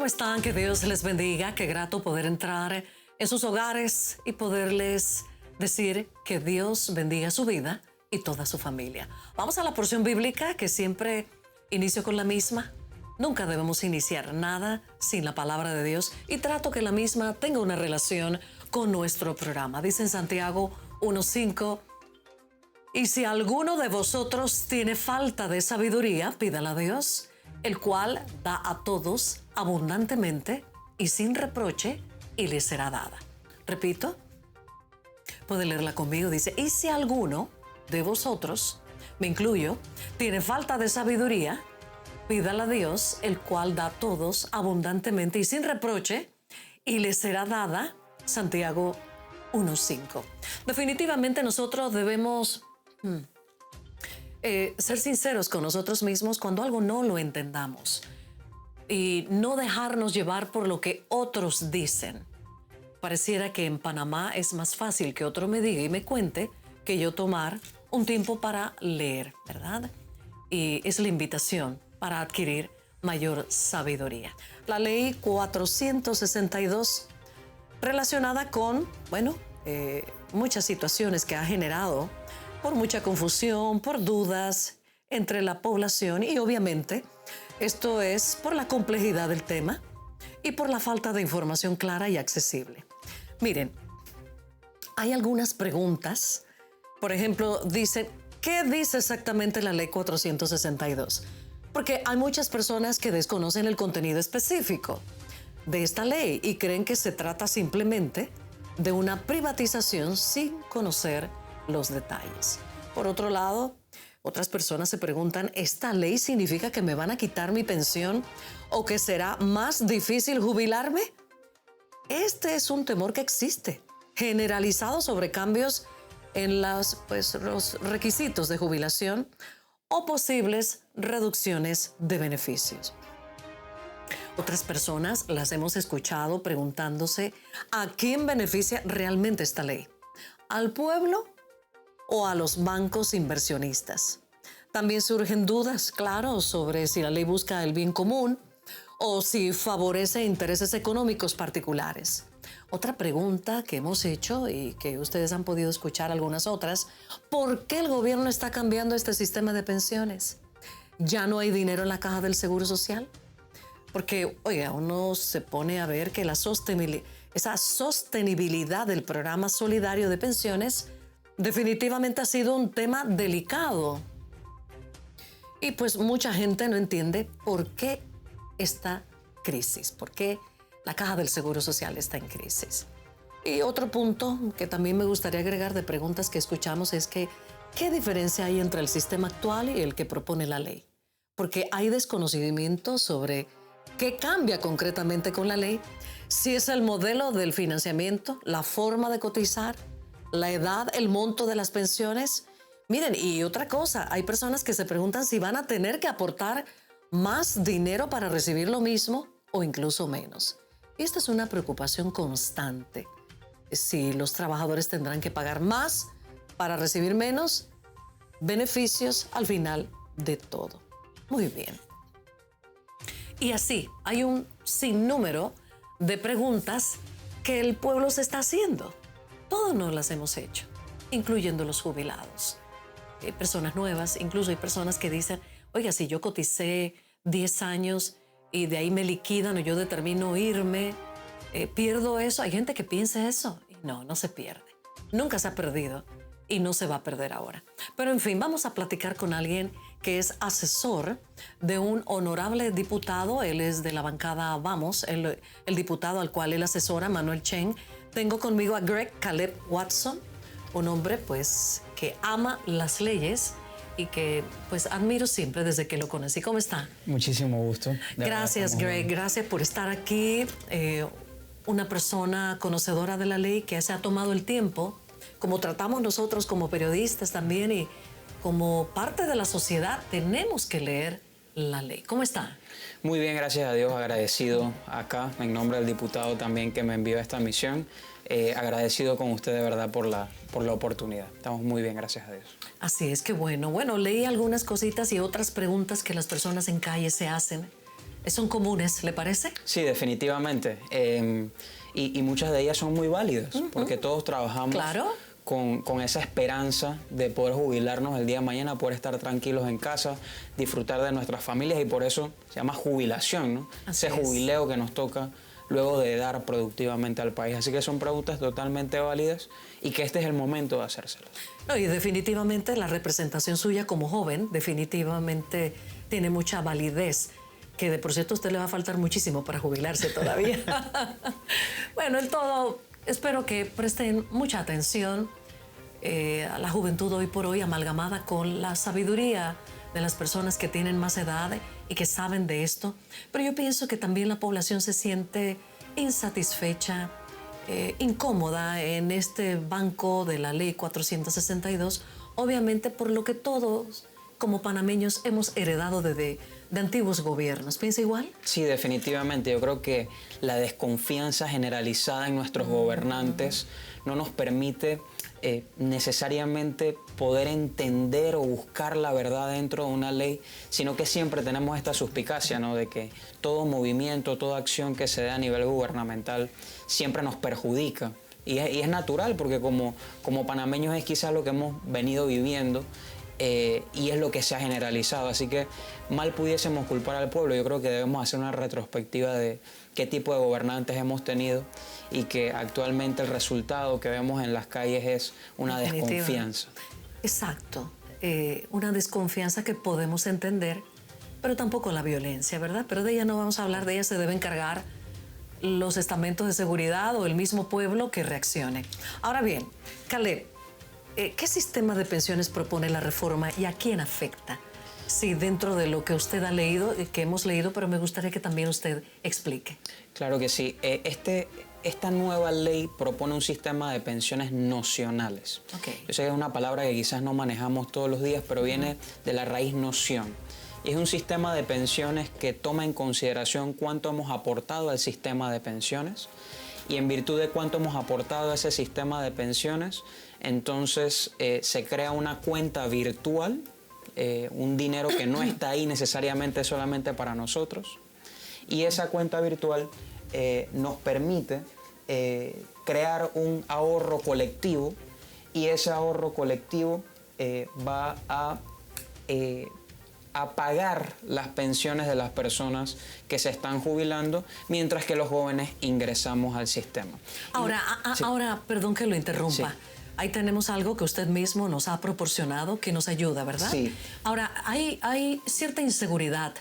¿Cómo están? Que Dios les bendiga. Qué grato poder entrar en sus hogares y poderles decir que Dios bendiga su vida y toda su familia. Vamos a la porción bíblica que siempre inicio con la misma. Nunca debemos iniciar nada sin la palabra de Dios y trato que la misma tenga una relación con nuestro programa. Dice en Santiago 1:5, y si alguno de vosotros tiene falta de sabiduría, pídala a Dios, el cual da a todos abundantemente y sin reproche, y le será dada. Repito, puede leerla conmigo. Dice, y si alguno de vosotros, me incluyo, tiene falta de sabiduría, pídala a Dios, el cual da a todos abundantemente y sin reproche, y le será dada. Santiago 1:5. Definitivamente nosotros debemos ser sinceros con nosotros mismos cuando algo no lo entendamos y no dejarnos llevar por lo que otros dicen. Pareciera que en Panamá es más fácil que otro me diga y me cuente que yo tomar un tiempo para leer, ¿verdad? Y es la invitación para adquirir mayor sabiduría. La ley 462, relacionada con, muchas situaciones que ha generado por mucha confusión, por dudas entre la población y obviamente esto es por la complejidad del tema y por la falta de información clara y accesible. Miren, hay algunas preguntas. Por ejemplo, dicen, ¿qué dice exactamente la ley 462? Porque hay muchas personas que desconocen el contenido específico de esta ley y creen que se trata simplemente de una privatización sin conocer los detalles. Por otro lado, otras personas se preguntan, ¿esta ley significa que me van a quitar mi pensión o que será más difícil jubilarme? Este es un temor que existe, generalizado sobre cambios en los requisitos de jubilación o posibles reducciones de beneficios. Otras personas las hemos escuchado preguntándose ¿a quién beneficia realmente esta ley? ¿Al pueblo o a los bancos inversionistas? También surgen dudas, claro, sobre si la ley busca el bien común o si favorece intereses económicos particulares. Otra pregunta que hemos hecho y que ustedes han podido escuchar algunas otras, ¿por qué el gobierno está cambiando este sistema de pensiones? ¿Ya no hay dinero en la caja del Seguro Social? Porque, uno se pone a ver que esa sostenibilidad del programa solidario de pensiones definitivamente ha sido un tema delicado. Y pues mucha gente no entiende por qué esta crisis, por qué la caja del Seguro Social está en crisis. Y otro punto que también me gustaría agregar de preguntas que escuchamos es que, ¿qué diferencia hay entre el sistema actual y el que propone la ley? Porque hay desconocimiento sobre qué cambia concretamente con la ley, si es el modelo del financiamiento, la forma de cotizar, la edad, el monto de las pensiones. Miren, y otra cosa, hay personas que se preguntan si van a tener que aportar más dinero para recibir lo mismo o incluso menos. Y esta es una preocupación constante. Si los trabajadores tendrán que pagar más para recibir menos beneficios al final de todo. Muy bien. Y así hay un sinnúmero de preguntas que el pueblo se está haciendo. Todos nos las hemos hecho, incluyendo los jubilados. Hay personas nuevas, incluso hay personas que dicen, oiga, si yo coticé 10 años y de ahí me liquidan o yo determino irme, ¿pierdo eso? Hay gente que piensa eso y no se pierde. Nunca se ha perdido y no se va a perder ahora. Pero en fin, vamos a platicar con alguien que es asesor de un honorable diputado. Él es de la bancada Vamos, el diputado al cual él asesora, Manuel Cheng. Tengo conmigo a Greg Caleb Watson, un hombre pues que ama las leyes y que pues admiro siempre desde que lo conocí. ¿Cómo está? Muchísimo gusto. Gracias, Greg. Gracias por estar aquí. Una persona conocedora de la ley que se ha tomado el tiempo, como tratamos nosotros como periodistas también y como parte de la sociedad, tenemos que leer la ley. ¿Cómo está? Muy bien, gracias a Dios, agradecido acá en nombre del diputado también que me envió a esta misión. Agradecido con usted de verdad por la oportunidad. Estamos muy bien, gracias a Dios. Así es, que bueno. Bueno, leí algunas cositas y otras preguntas que las personas en calle se hacen son comunes, ¿le parece? Sí, definitivamente. Y muchas de ellas son muy válidas, porque todos trabajamos Claro. con esa esperanza de poder jubilarnos el día de mañana, poder estar tranquilos en casa, disfrutar de nuestras familias, y por eso se llama jubilación, ¿no? Así Ese es. jubileo que nos toca luego de dar productivamente al país. Así que son preguntas totalmente válidas y que este es el momento de hacérselas. No, y definitivamente la representación suya como joven definitivamente tiene mucha validez, que de por cierto a usted le va a faltar muchísimo para jubilarse todavía. Bueno, en todo, espero que presten mucha atención a la juventud hoy por hoy, amalgamada con la sabiduría de las personas que tienen más edad y que saben de esto. Pero yo pienso que también la población se siente insatisfecha, incómoda en este banco de la Ley 462, obviamente por lo que todos como panameños hemos heredado de antiguos gobiernos. ¿Piensa igual? Sí, definitivamente. Yo creo que la desconfianza generalizada en nuestros gobernantes no nos permite necesariamente poder entender o buscar la verdad dentro de una ley, sino que siempre tenemos esta suspicacia, ¿no?, de que todo movimiento, toda acción que se dé a nivel gubernamental siempre nos perjudica. Y es natural, porque como panameños es quizás lo que hemos venido viviendo, y es lo que se ha generalizado. Así que mal pudiésemos culpar al pueblo. Yo creo que debemos hacer una retrospectiva de qué tipo de gobernantes hemos tenido, y que actualmente el resultado que vemos en las calles es una desconfianza. Exacto, una desconfianza que podemos entender, pero tampoco la violencia, ¿verdad? Pero de ella no vamos a hablar, de ella se debe encargar los estamentos de seguridad o el mismo pueblo que reaccione. Ahora bien, Caleb, ¿qué sistema de pensiones propone la reforma y a quién afecta? Sí, dentro de lo que usted ha leído, que hemos leído, pero me gustaría que también usted explique. Claro que sí. Esta nueva ley propone un sistema de pensiones nocionales. Okay. Yo sé que es una palabra que quizás no manejamos todos los días, pero viene de la raíz noción. Y es un sistema de pensiones que toma en consideración cuánto hemos aportado al sistema de pensiones, y en virtud de cuánto hemos aportado a ese sistema de pensiones, entonces se crea una cuenta virtual, un dinero que no está ahí necesariamente solamente para nosotros, y esa cuenta virtual nos permite crear un ahorro colectivo, y ese ahorro colectivo va a pagar las pensiones de las personas que se están jubilando, mientras que los jóvenes ingresamos al sistema. Ahora, Sí. ahora, perdón que lo interrumpa. Sí. Ahí tenemos algo que usted mismo nos ha proporcionado que nos ayuda, ¿verdad? Sí. Ahora, hay cierta inseguridad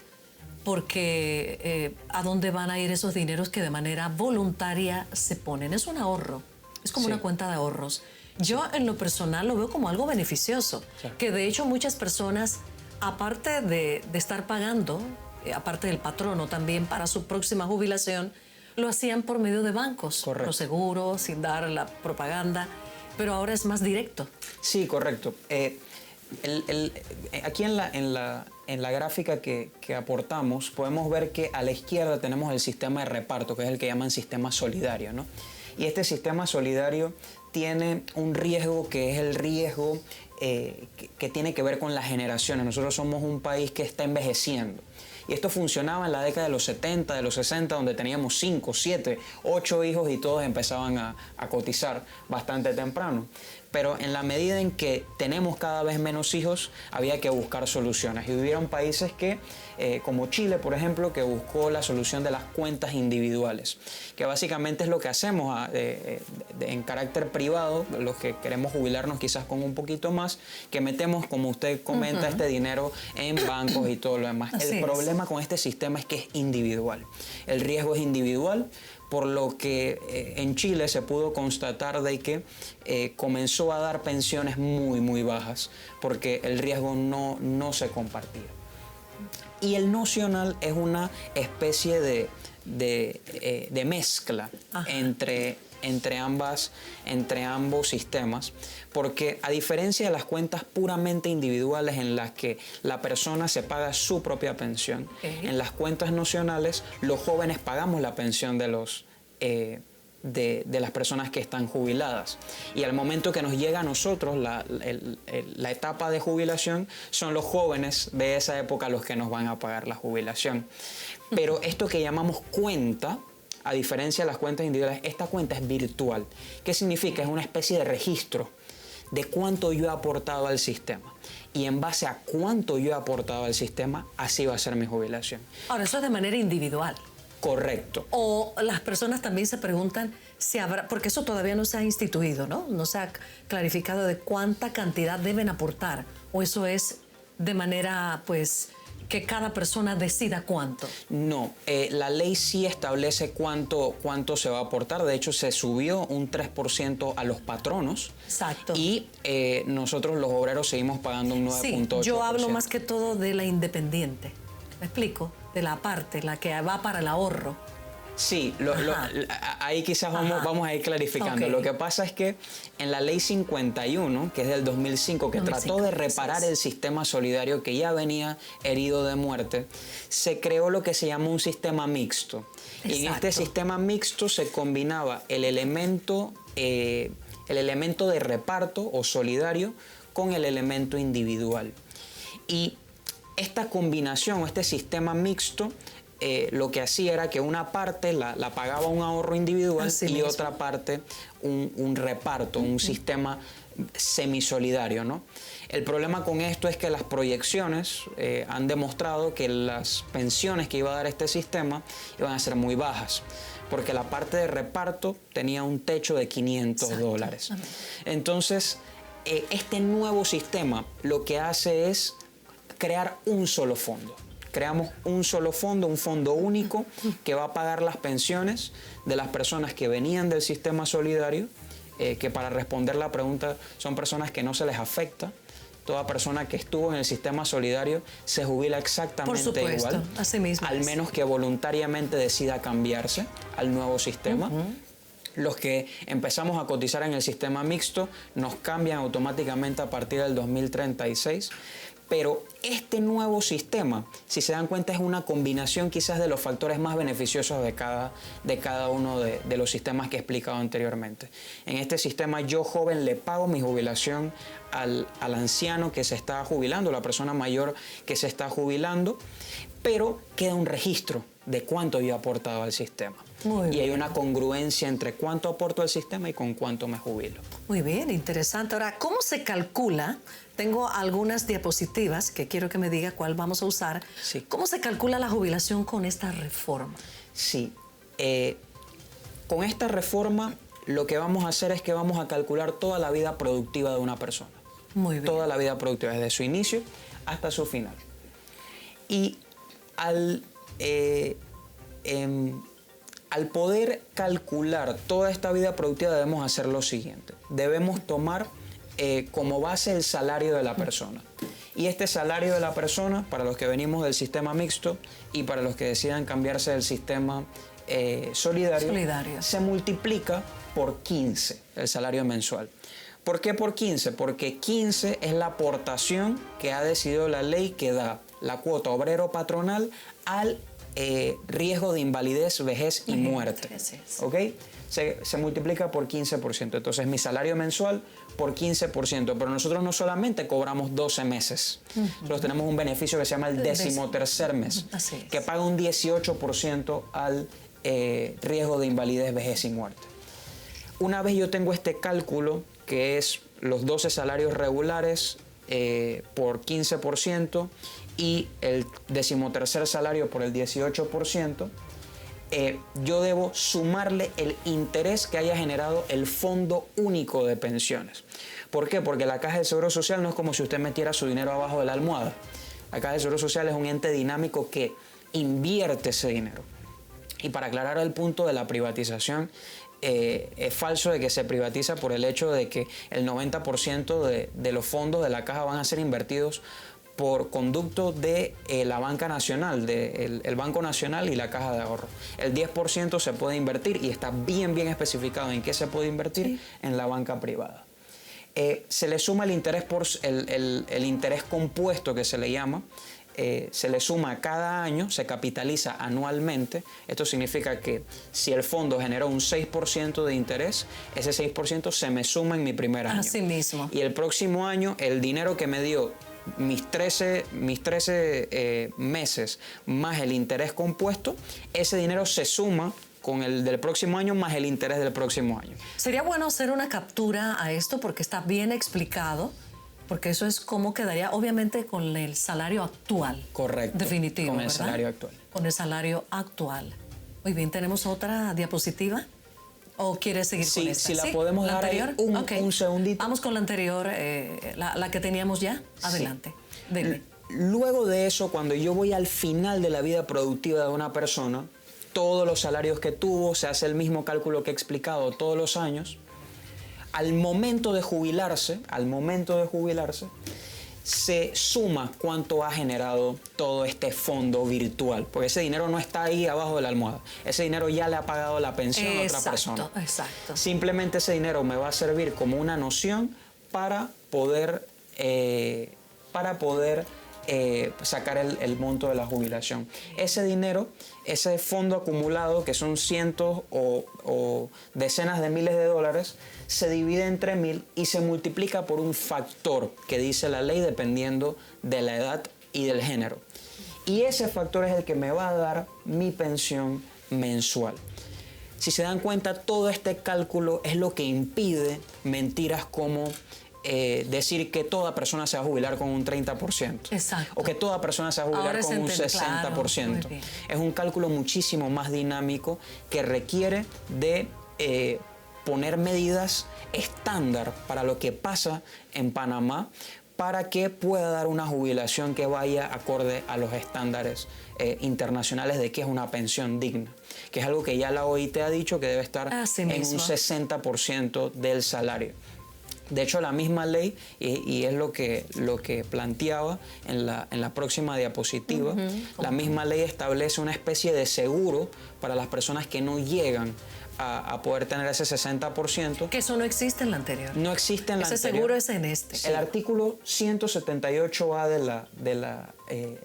porque ¿a dónde van a ir esos dineros que de manera voluntaria se ponen? Es un ahorro, es como Sí. una cuenta de ahorros. Yo en lo personal lo veo como algo beneficioso, Claro. que de hecho muchas personas, aparte de estar pagando, aparte del patrono también para su próxima jubilación, lo hacían por medio de bancos, Correcto. los seguros, sin dar la propaganda, pero ahora es más directo. Sí, correcto. Aquí en la gráfica que aportamos podemos ver que a la izquierda tenemos el sistema de reparto, que es el que llaman sistema solidario, ¿no? Y este sistema solidario tiene un riesgo que es el riesgo que tiene que ver con las generaciones. Nosotros somos un país que está envejeciendo. Y esto funcionaba en la década de los 70, de los 60, donde teníamos 5, 7, 8 hijos y todos empezaban a cotizar bastante temprano. Pero en la medida en que tenemos cada vez menos hijos, había que buscar soluciones. Y hubieron países que, como Chile, por ejemplo, que buscó la solución de las cuentas individuales, que básicamente es lo que hacemos en carácter privado, los que queremos jubilarnos quizás con un poquito más, que metemos, como usted comenta, este dinero en bancos y todo lo demás. El problema con este sistema es que es individual. El riesgo es individual, por lo que en Chile se pudo constatar de que comenzó a dar pensiones muy, muy bajas, porque el riesgo no se compartía. Y el nocional es una especie de mezcla entre ambos sistemas, porque a diferencia de las cuentas puramente individuales en las que la persona se paga su propia pensión, en las cuentas nocionales los jóvenes pagamos la pensión de de las personas que están jubiladas. Y al momento que nos llega a nosotros la etapa de jubilación, son los jóvenes de esa época los que nos van a pagar la jubilación. Pero esto que llamamos cuenta, a diferencia de las cuentas individuales, esta cuenta es virtual. ¿Qué significa? Es una especie de registro de cuánto yo he aportado al sistema. Y en base a cuánto yo he aportado al sistema, así va a ser mi jubilación. Ahora, eso es de manera individual. Correcto. O las personas también se preguntan si habrá, porque eso todavía no se ha instituido, ¿no? No se ha clarificado de cuánta cantidad deben aportar. O eso es de manera, pues, que cada persona decida cuánto. No, la ley sí establece cuánto se va a aportar. De hecho, se subió un 3% a los patronos. Exacto. Y nosotros los obreros seguimos pagando un 9.8%. Sí, yo hablo más que todo de la independiente. ¿Me explico? De la parte, la que va para el ahorro. Sí, ahí quizás vamos a ir clarificando. Okay. Lo que pasa es que en la ley 51, que es del 2005, que trató de reparar el sistema solidario que ya venía herido de muerte, se creó lo que se llama un sistema mixto. Exacto. Y en este sistema mixto se combinaba el elemento de reparto o solidario con el elemento individual. Y esta combinación o este sistema mixto lo que hacía era que una parte la pagaba un ahorro individual y otra parte un reparto, un sistema semisolidario, ¿no? El problema con esto es que las proyecciones han demostrado que las pensiones que iba a dar este sistema iban a ser muy bajas, porque la parte de reparto tenía un techo de $500. Entonces, este nuevo sistema lo que hace es crear un solo fondo. Creamos un solo fondo, un fondo único que va a pagar las pensiones de las personas que venían del sistema solidario, que para responder la pregunta son personas que no se les afecta. Toda persona que estuvo en el sistema solidario se jubila exactamente igual, así mismo al menos que voluntariamente decida cambiarse al nuevo sistema. Los que empezamos a cotizar en el sistema mixto nos cambian automáticamente a partir del 2036. Pero este nuevo sistema, si se dan cuenta, es una combinación quizás de los factores más beneficiosos de cada uno de los sistemas que he explicado anteriormente. En este sistema yo joven le pago mi jubilación al anciano que se está jubilando, la persona mayor que se está jubilando, pero queda un registro de cuánto yo he aportado al sistema. Y hay una congruencia entre cuánto aporto al sistema y con cuánto me jubilo. Muy bien, interesante. Ahora, ¿cómo se calcula? Tengo algunas diapositivas que quiero que me diga cuál vamos a usar. Sí. ¿Cómo se calcula la jubilación con esta reforma? Sí. Con esta reforma lo que vamos a hacer es que vamos a calcular toda la vida productiva de una persona. Muy bien. Toda la vida productiva, desde su inicio hasta su final. Y al poder calcular toda esta vida productiva debemos hacer lo siguiente. Debemos tomar como base el salario de la persona. Y este salario de la persona, para los que venimos del sistema mixto y para los que decidan cambiarse del sistema solidario, se multiplica por 15 el salario mensual. ¿Por qué por 15? Porque 15 es la aportación que ha decidido la ley que da la cuota obrero patronal al riesgo de invalidez, vejez y muerte. ¿Ok? Se multiplica por 15%. Entonces mi salario mensual por 15%. Pero nosotros no solamente cobramos 12 meses. Nosotros tenemos un beneficio que se llama el 13º mes, que paga un 18% al riesgo de invalidez, vejez y muerte. Una vez yo tengo este cálculo, que es los 12 salarios regulares por 15% y el 13º salario por el 18%, yo debo sumarle el interés que haya generado el Fondo Único de Pensiones. ¿Por qué? Porque la Caja de Seguro Social no es como si usted metiera su dinero abajo de la almohada. La Caja de Seguro Social es un ente dinámico que invierte ese dinero. Y para aclarar el punto de la privatización, es falso de que se privatiza por el hecho de que el 90% de los fondos de la Caja van a ser invertidos por conducto de la banca nacional, el Banco Nacional y la Caja de Ahorro. El 10% se puede invertir y está bien especificado en qué se puede invertir en la banca privada. Se le suma el interés el interés compuesto que se le llama, se le suma cada año, se capitaliza anualmente. Esto significa que si el fondo generó un 6% de interés, ese 6% se me suma en mi primer año. Así mismo. Y el próximo año, el dinero que me dio mis 13 meses más el interés compuesto, ese dinero se suma con el del próximo año más el interés del próximo año. Sería bueno hacer una captura a esto porque está bien explicado, porque eso es cómo quedaría, obviamente, con el salario actual. Correcto. Definitivo, con el ¿verdad? salario actual. Con el salario actual. Muy bien, ¿tenemos otra diapositiva? ¿O quieres seguir con esta? Si la podemos dar ahí un segundito. Vamos con la anterior, la que teníamos ya. Adelante. Dime. Luego de eso, cuando yo voy al final de la vida productiva de una persona, todos los salarios que tuvo, se hace el mismo cálculo que he explicado todos los años. Al momento de jubilarse, se suma cuánto ha generado todo este fondo virtual, porque ese dinero no está ahí abajo de la almohada. Ese dinero ya le ha pagado la pensión a otra persona. Exacto. Simplemente ese dinero me va a servir como una noción para poder sacar el monto de la jubilación. Ese dinero, ese fondo acumulado, que son cientos o decenas de miles de dólares, se divide entre 1000 y se multiplica por un factor que dice la ley dependiendo de la edad y del género. Y ese factor es el que me va a dar mi pensión mensual. Si se dan cuenta, todo este cálculo es lo que impide mentiras como decir que toda persona se va a jubilar con un 30%. Exacto. O que toda persona se va a jubilar con un 60%. Claro, es un cálculo muchísimo más dinámico que requiere de poner medidas estándar para lo que pasa en Panamá para que pueda dar una jubilación que vaya acorde a los estándares internacionales de qué es una pensión digna, que es algo que ya la OIT ha dicho que debe estar en un 60% del salario. De hecho, la misma ley, y es lo que planteaba en la próxima diapositiva, la misma ley establece una especie de seguro para las personas que no llegan a poder tener ese 60%. Que eso no existe en la anterior. No existe en la anterior. Ese seguro es en este. El artículo 178A de la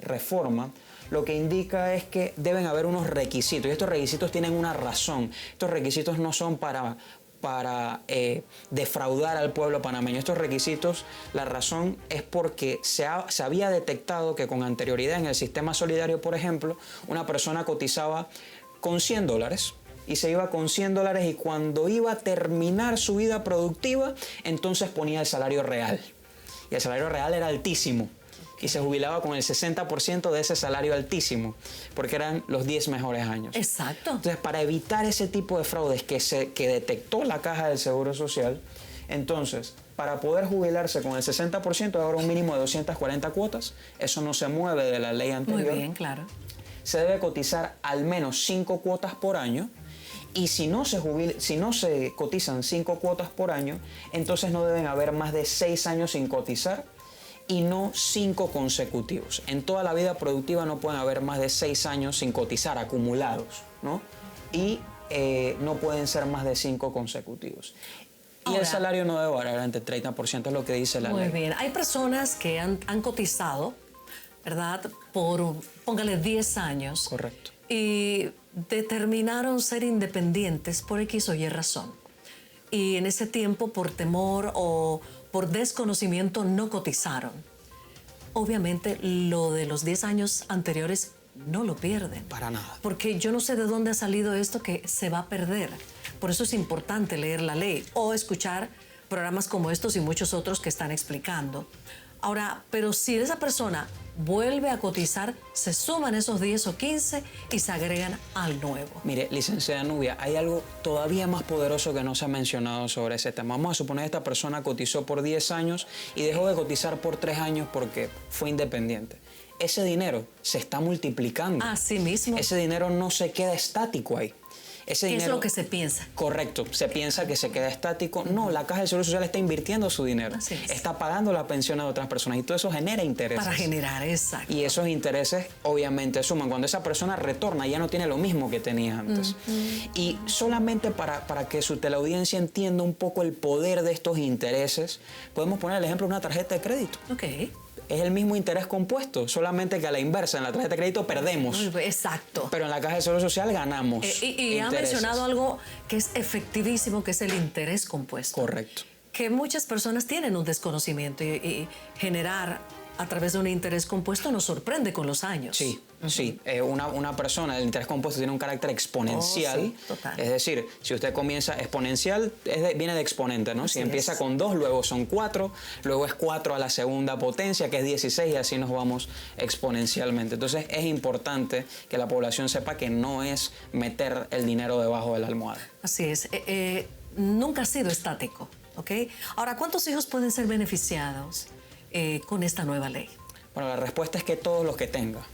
reforma lo que indica es que deben haber unos requisitos, y estos requisitos tienen una razón. Estos requisitos no son para defraudar al pueblo panameño. Estos requisitos, la razón es porque se había detectado que con anterioridad en el sistema solidario, por ejemplo, una persona cotizaba con $100 y se iba con $100 y cuando iba a terminar su vida productiva, entonces ponía el salario real. Y el salario real era altísimo. Y se jubilaba con el 60% de ese salario altísimo, porque eran los 10 mejores años. Exacto. Entonces, para evitar ese tipo de fraudes que detectó la Caja del Seguro Social, entonces, para poder jubilarse con el 60%, ahora un mínimo de 240 cuotas, eso no se mueve de la ley anterior. Muy bien, claro. Se debe cotizar al menos 5 cuotas por año, y si no se cotizan 5 cuotas por año, entonces no deben haber más de 6 años sin cotizar, y no 5 consecutivos. En toda la vida productiva no pueden haber más de 6 años sin cotizar acumulados, ¿no? Y no pueden ser más de 5 consecutivos. Y el salario no debe variar entre 30%, es lo que dice la ley. Muy bien. Hay personas que han cotizado, ¿verdad? Por, póngale 10 años. Correcto. Y determinaron ser independientes por X o Y razón. Y en ese tiempo, por temor o por desconocimiento, no cotizaron. Obviamente, lo de los 10 años anteriores no lo pierden. Para nada. Porque yo no sé de dónde ha salido esto que se va a perder. Por eso es importante leer la ley o escuchar programas como estos y muchos otros que están explicando. Ahora, pero si esa persona vuelve a cotizar, se suman esos 10 o 15 y se agregan al nuevo. Mire, licenciada Nubia, hay algo todavía más poderoso que no se ha mencionado sobre ese tema. Vamos a suponer que esta persona cotizó por 10 años y dejó de cotizar por 3 años porque fue independiente. Ese dinero se está multiplicando. Así mismo. Ese dinero no se queda estático ahí. ese ¿Qué dinero... es lo que se piensa? Correcto, se piensa que se queda estático. No, la Caja del Seguro Social está invirtiendo su dinero, está pagando la pensión a otras personas y todo eso genera intereses. Para generar, exacto. Y esos intereses obviamente suman. Cuando esa persona retorna ya no tiene lo mismo que tenía antes. Y solamente para que su teleaudiencia entienda un poco el poder de estos intereses, podemos poner el ejemplo de una tarjeta de crédito. Ok. Es el mismo interés compuesto, solamente que a la inversa, en la tarjeta de crédito perdemos. Exacto. Pero en la Caja de Seguro Social ganamos. Y ha mencionado algo que es efectivísimo, que es el interés compuesto. Correcto. Que muchas personas tienen un desconocimiento y generar a través de un interés compuesto nos sorprende con los años. Sí, sí. Una persona, el interés compuesto tiene un carácter exponencial. Sí, total. Es decir, si usted comienza exponencial, viene de exponente, ¿no? Así si empieza es. con 2, luego son 4, luego es 4 a la segunda potencia, que es 16, y así nos vamos exponencialmente. Entonces es importante que la población sepa que no es meter el dinero debajo de la almohada. Así es. Nunca ha sido estático, ¿ok? Ahora, ¿cuántos hijos pueden ser beneficiados con esta nueva ley? Bueno, la respuesta es que todos los que tenga.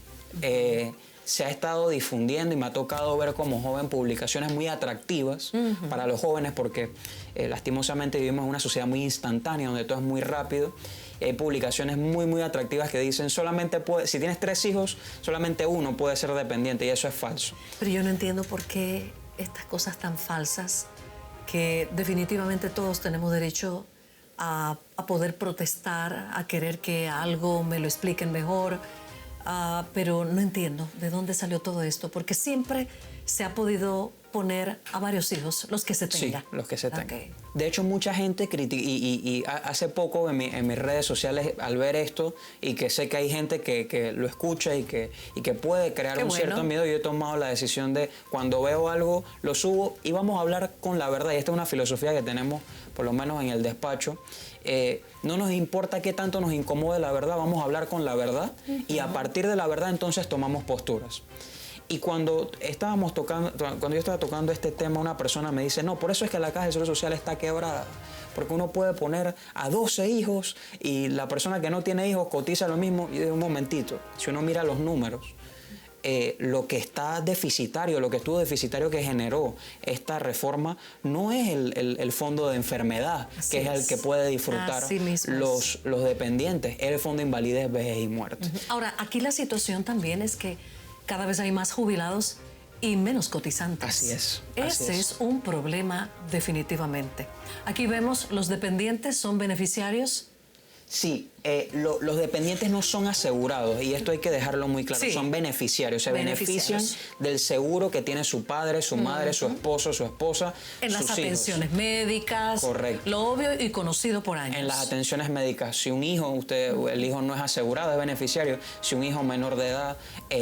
Se ha estado difundiendo y me ha tocado ver como joven publicaciones muy atractivas para los jóvenes porque lastimosamente vivimos en una sociedad muy instantánea donde todo es muy rápido. Hay publicaciones muy atractivas que dicen si tienes 3 hijos, solamente uno puede ser dependiente, y eso es falso. Pero yo no entiendo por qué estas cosas tan falsas, que definitivamente todos tenemos derecho a poder protestar, a querer que algo me lo expliquen mejor, pero no entiendo de dónde salió todo esto, porque siempre se ha podido poner a varios hijos, los que se tengan. Sí, los que se tengan. Okay. De hecho, mucha gente critica, y hace poco en mis redes sociales, al ver esto, y que sé que hay gente que lo escucha y que puede crear cierto miedo, yo he tomado la decisión de, cuando veo algo, lo subo y vamos a hablar con la verdad. Y esta es una filosofía que tenemos, por lo menos en el despacho. No nos importa qué tanto nos incomode la verdad, vamos a hablar con la verdad y a partir de la verdad entonces tomamos posturas. Y cuando yo estaba tocando este tema, una persona me dice, no, por eso es que la Caja de Seguro Social está quebrada, porque uno puede poner a 12 hijos y la persona que no tiene hijos cotiza lo mismo. Y de un momentito, si uno mira los números, lo que está deficitario, lo que estuvo deficitario que generó esta reforma no es el fondo de enfermedad, que es el que puede disfrutar los dependientes, es el fondo de invalidez, vejez y muerte. Ahora, aquí la situación también es que cada vez hay más jubilados y menos cotizantes. Así es. Ese es un problema definitivamente. Aquí vemos los dependientes son beneficiarios. Sí, los dependientes no son asegurados y esto hay que dejarlo muy claro, son beneficiarios, se benefician del seguro que tiene su padre, su madre, su esposo, su esposa, en las atenciones médicas. Correcto. Lo obvio y conocido por años. En las atenciones médicas, si un hijo, el hijo no es asegurado, es beneficiario. Si un hijo menor de edad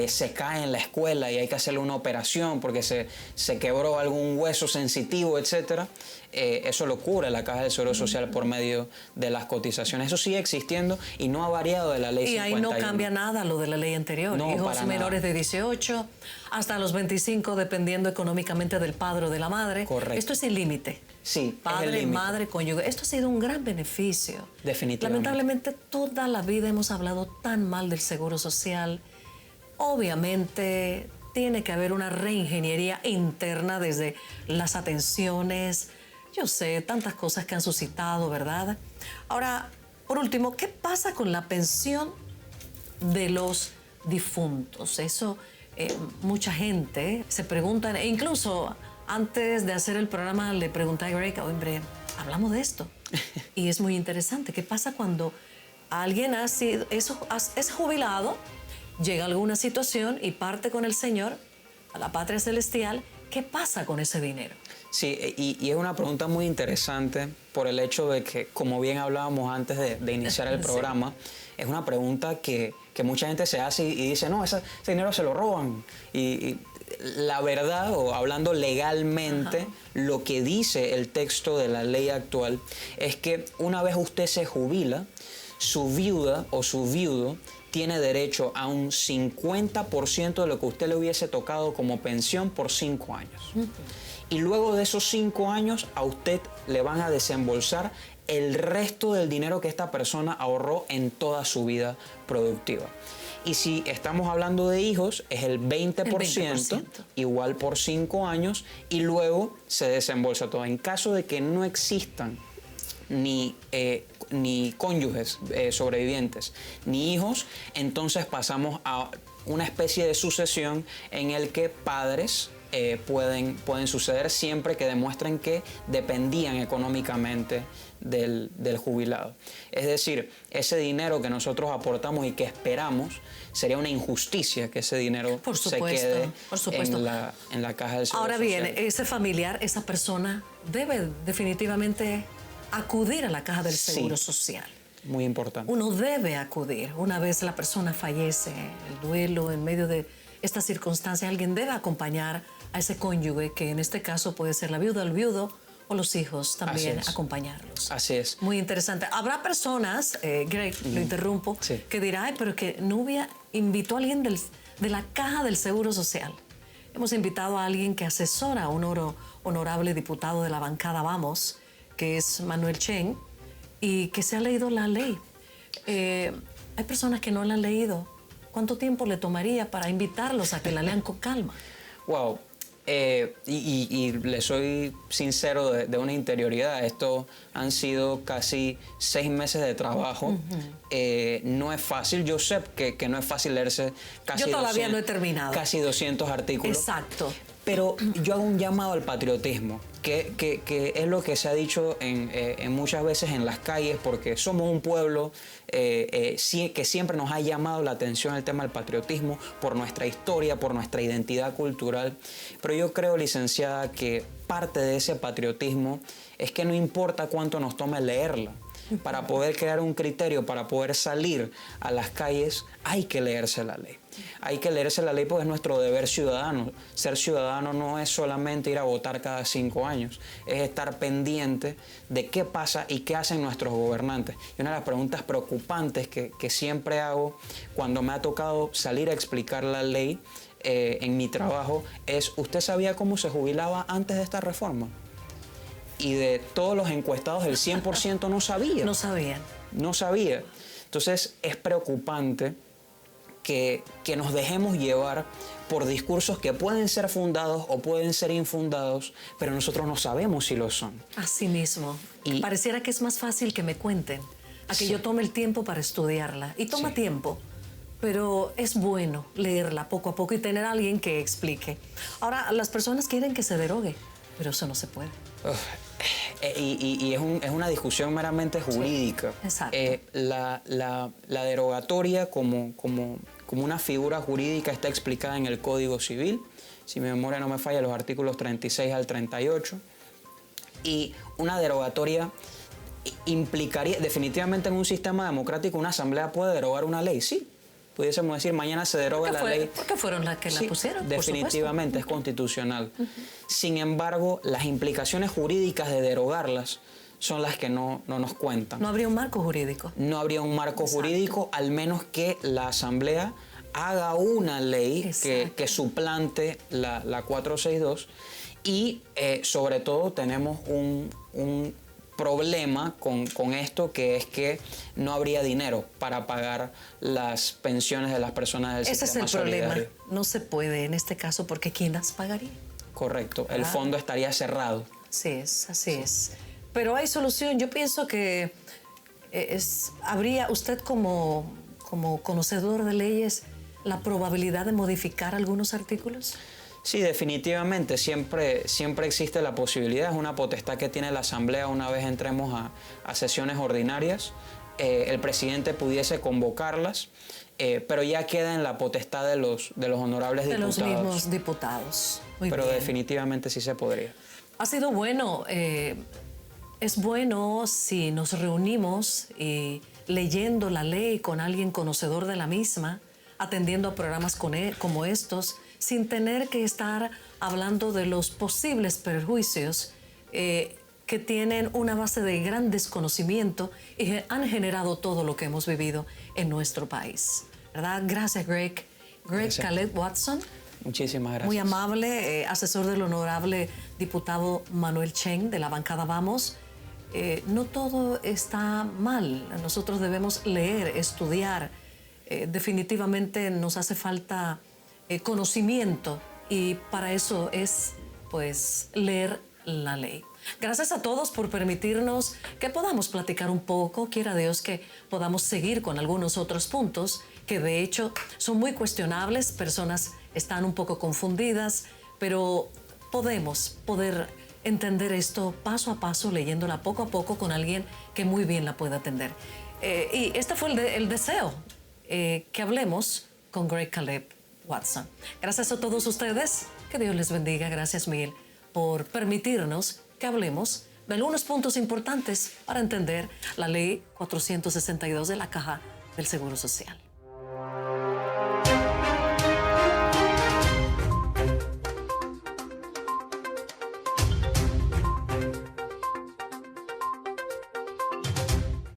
se cae en la escuela y hay que hacerle una operación porque se quebró algún hueso sensitivo, etcétera, eso lo cubre la Caja del Seguro Social por medio de las cotizaciones. Eso sigue existiendo y no ha variado de la ley 51. Y ahí no cambia nada lo de la ley anterior. No, hijos menores de 18 hasta los 25, dependiendo económicamente del padre o de la madre. Correcto. Esto es sin límite. Sí, padre, madre, cónyuge. Esto ha sido un gran beneficio. Definitivamente. Lamentablemente, toda la vida hemos hablado tan mal del Seguro Social. Obviamente, tiene que haber una reingeniería interna desde las atenciones. Yo sé, tantas cosas que han suscitado, ¿verdad? Ahora, por último, ¿qué pasa con la pensión de los difuntos? Eso, mucha gente se pregunta, e incluso antes de hacer el programa le pregunté a Greg, hombre, hablamos de esto. Y es muy interesante. ¿Qué pasa cuando alguien es jubilado, llega a alguna situación y parte con el Señor a la patria celestial? ¿Qué pasa con ese dinero? Sí, y es una pregunta muy interesante por el hecho de que, como bien hablábamos antes de iniciar el programa, es una pregunta que mucha gente se hace y dice, no, ese dinero se lo roban. Y la verdad, o hablando legalmente, lo que dice el texto de la ley actual es que una vez usted se jubila, su viuda o su viudo tiene derecho a un 50% de lo que usted le hubiese tocado como pensión por 5 años. Y luego de esos 5 años a usted le van a desembolsar el resto del dinero que esta persona ahorró en toda su vida productiva. Y si estamos hablando de hijos, es el 20%, igual por 5 años, y luego se desembolsa todo. En caso de que no existan ni cónyuges sobrevivientes, ni hijos, entonces pasamos a una especie de sucesión en el que padres pueden suceder siempre que demuestren que dependían económicamente del jubilado. Es decir, ese dinero que nosotros aportamos y que esperamos, sería una injusticia que ese dinero se quede en la caja del Seguro Ahora bien, Social. ese familiar, esa persona debe definitivamente acudir a la caja del Seguro Social. Muy importante. Uno debe acudir. Una vez la persona fallece, el duelo, en medio de esta circunstancia, alguien debe acompañar a ese cónyuge, que en este caso puede ser la viuda, el viudo o los hijos, también acompañarlos. Así es. Muy interesante. Habrá personas, Greg, lo interrumpo, que dirán, pero que Nubia invitó a alguien de la caja del Seguro Social. Hemos invitado a alguien que asesora a un honorable diputado de la bancada Vamos, que es Manuel Chen, y que se ha leído la ley. Hay personas que no la han leído. ¿Cuánto tiempo le tomaría para invitarlos a que la lean con calma? Wow. Y le soy sincero de una interioridad. Esto han sido casi 6 meses de trabajo. No es fácil. Yo sé que no es fácil leerse casi, yo todavía no he terminado. Casi 200 artículos. Exacto. Pero yo hago un llamado al patriotismo, que es lo que se ha dicho en muchas veces en las calles, porque somos un pueblo que siempre nos ha llamado la atención el tema del patriotismo, por nuestra historia, por nuestra identidad cultural. Pero yo creo, licenciada, que parte de ese patriotismo es que no importa cuánto nos tome leerla. Para poder crear un criterio, para poder salir a las calles, hay que leerse la ley. Hay que leerse la ley porque es nuestro deber ciudadano. Ser ciudadano no es solamente ir a votar cada 5 años, es estar pendiente de qué pasa y qué hacen nuestros gobernantes. Y una de las preguntas preocupantes que siempre hago cuando me ha tocado salir a explicar la ley en mi trabajo es: ¿usted sabía cómo se jubilaba antes de esta reforma? Y de todos los encuestados, el 100% no sabía. No sabían. No sabía. Entonces es preocupante que nos dejemos llevar por discursos que pueden ser fundados o pueden ser infundados, pero nosotros no sabemos si lo son. Así mismo. Y pareciera que es más fácil que me cuenten, a que yo tome el tiempo para estudiarla. Y toma tiempo, pero es bueno leerla poco a poco y tener a alguien que explique. Ahora, las personas quieren que se derogue, pero eso no se puede. Y es una discusión meramente jurídica. Exacto. La derogatoria como una figura jurídica está explicada en el Código Civil, si mi memoria no me falla, los artículos 36 al 38. Y una derogatoria implicaría, definitivamente en un sistema democrático, una asamblea puede derogar una ley, sí. Pudiésemos decir, mañana se deroga la ley. Porque fueron las que la pusieron, definitivamente es constitucional. Sin embargo, las implicaciones jurídicas de derogarlas son las que no nos cuentan. No habría un marco jurídico. No habría un marco jurídico, al menos que la Asamblea haga una ley que suplante la 462. Y sobre todo tenemos un problema con esto, que es que no habría dinero para pagar las pensiones de las personas del sistema solidario. Ese es el problema. No se puede en este caso, porque ¿quién las pagaría? Correcto. El fondo estaría cerrado. Así es. Pero hay solución. Yo pienso que habría usted como conocedor de leyes la probabilidad de modificar algunos artículos. Sí, definitivamente, siempre existe la posibilidad, es una potestad que tiene la Asamblea una vez entremos a sesiones ordinarias. El presidente pudiese convocarlas, pero ya queda en la potestad de los honorables diputados. De los mismos diputados. Muy pero bien. definitivamente sí se podría. Ha sido bueno. Es bueno si nos reunimos leyendo la ley con alguien conocedor de la misma, atendiendo a programas como estos, sin tener que estar hablando de los posibles perjuicios que tienen una base de gran desconocimiento y han generado todo lo que hemos vivido en nuestro país. ¿Verdad? Gracias, Greg. Gracias. Caleb Watson. Muchísimas gracias. Muy amable, asesor del honorable diputado Manuel Chen de la bancada Vamos. no todo está mal. Nosotros debemos leer, estudiar. Definitivamente nos hace falta conocimiento y para eso es, pues, leer la ley. Gracias a todos por permitirnos que podamos platicar un poco. Quiera Dios que podamos seguir con algunos otros puntos que de hecho son muy cuestionables. Personas están un poco confundidas, pero poder entender esto paso a paso, leyéndola poco a poco con alguien que muy bien la pueda atender. Y este fue el deseo, que hablemos con Greg Caleb Watson. Gracias a todos ustedes. Que Dios les bendiga. Gracias, Miguel, por permitirnos que hablemos de algunos puntos importantes para entender la Ley 462 de la Caja del Seguro Social.